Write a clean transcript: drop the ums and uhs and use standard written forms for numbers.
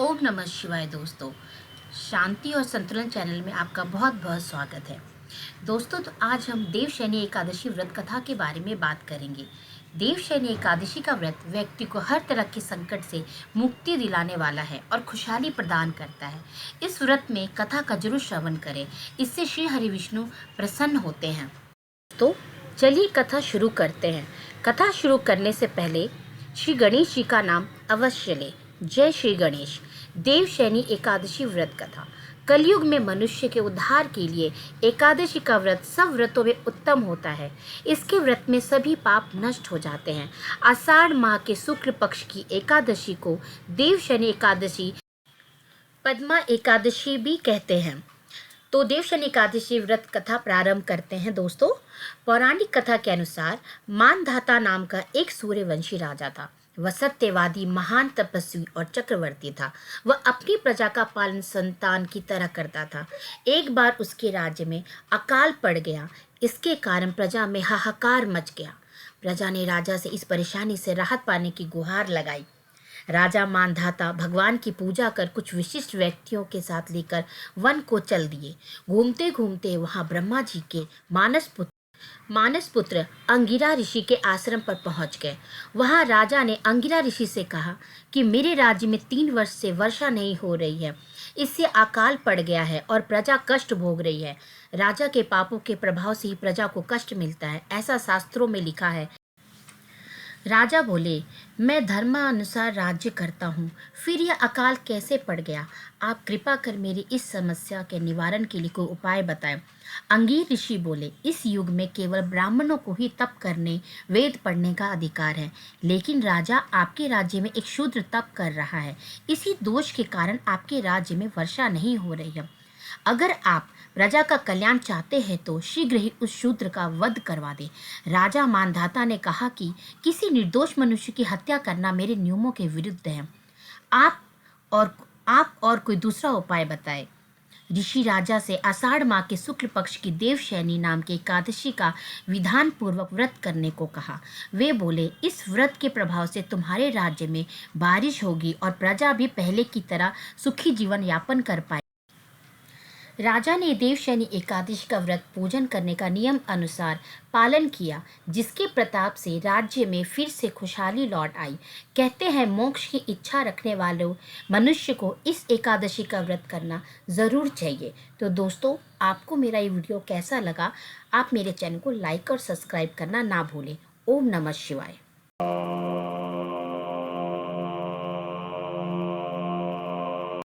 ओम नमः शिवाय दोस्तों। शांति और संतुलन चैनल में आपका बहुत बहुत स्वागत है। दोस्तों, तो आज हम देवशयनी एकादशी व्रत कथा के बारे में बात करेंगे। देवशयनी एकादशी का व्रत व्यक्ति को हर तरह के संकट से मुक्ति दिलाने वाला है और खुशहाली प्रदान करता है। इस व्रत में कथा का जरूर श्रवण करें, इससे श्री हरि विष्णु प्रसन्न होते हैं। तो चलिए कथा शुरू करते हैं। कथा शुरू करने से पहले श्री गणेश जी का नाम अवश्य लें। जय श्री गणेश। देवशयनी एकादशी व्रत कथा। कलयुग में मनुष्य के उद्धार के लिए एकादशी का व्रत सब व्रतों में उत्तम होता है। इसके व्रत में सभी पाप नष्ट हो जाते हैं। आषाढ़ माह के शुक्ल पक्ष की एकादशी को देवशयनी एकादशी, पद्मा एकादशी भी कहते हैं। तो देवशयनी एकादशी व्रत कथा प्रारंभ करते हैं दोस्तों। पौराणिक कथा के अनुसार मानधाता नाम का एक सूर्यवंशी राजा था। वह सत्यवादी, महान तपस्वी और चक्रवर्ती था। वह अपनी प्रजा का पालन संतान की तरह करता था। एक बार उसके राज्य में अकाल पड़ गया। इसके कारण प्रजा में हाहाकार मच गया। प्रजा ने राजा से इस परेशानी से राहत पाने की गुहार लगाई। राजा मानधाता भगवान की पूजा कर कुछ विशिष्ट व्यक्तियों के साथ लेकर वन को चल दिए। घूमते घूमते वहां ब्रह्मा जी के मानस पुत्र अंगिरा ऋषि के आश्रम पर पहुंच गए। वहां राजा ने अंगिरा ऋषि से कहा कि मेरे राज्य में 3 वर्ष से वर्षा नहीं हो रही है। इससे अकाल पड़ गया है और प्रजा कष्ट भोग रही है। राजा के पापों के प्रभाव से ही प्रजा को कष्ट मिलता है, ऐसा शास्त्रों में लिखा है। राजा बोले, मैं धर्मानुसार राज्य करता हूँ, फिर यह अकाल कैसे पड़ गया? आप कृपा कर मेरी इस समस्या के निवारण के लिए कोई उपाय बताएं। अंगीर ऋषि बोले, इस युग में केवल ब्राह्मणों को ही तप करने, वेद पढ़ने का अधिकार है। लेकिन राजा, आपके राज्य में एक शूद्र तप कर रहा है। इसी दोष के कारण आपके राज्य में वर्षा नहीं हो रही है। अगर आप प्रजा का कल्याण चाहते हैं तो शीघ्र ही उस शूद्र का वध करवा दें। राजा मानधाता ने कहा कि किसी निर्दोष मनुष्य की हत्या करना मेरे नियमों के विरुद्ध है। आप और कोई दूसरा उपाय बताएं। ऋषि राजा से आषाढ़ माह के शुक्ल पक्ष की देवशयनी नाम की एकादशी का विधान पूर्वक व्रत करने को कहा। वे बोले, इस व्रत के प्रभाव से तुम्हारे राज्य में बारिश होगी और प्रजा भी पहले की तरह सुखी जीवन यापन कर पाए। राजा ने देवशयनी एकादशी का व्रत पूजन करने का नियम अनुसार पालन किया, जिसके प्रताप से राज्य में फिर से खुशहाली लौट आई। कहते हैं, मोक्ष की इच्छा रखने वालों मनुष्य को इस एकादशी का व्रत करना ज़रूर चाहिए। तो दोस्तों, आपको मेरा ये वीडियो कैसा लगा? आप मेरे चैनल को लाइक और सब्सक्राइब करना ना भूलें। ओम नमः शिवाय।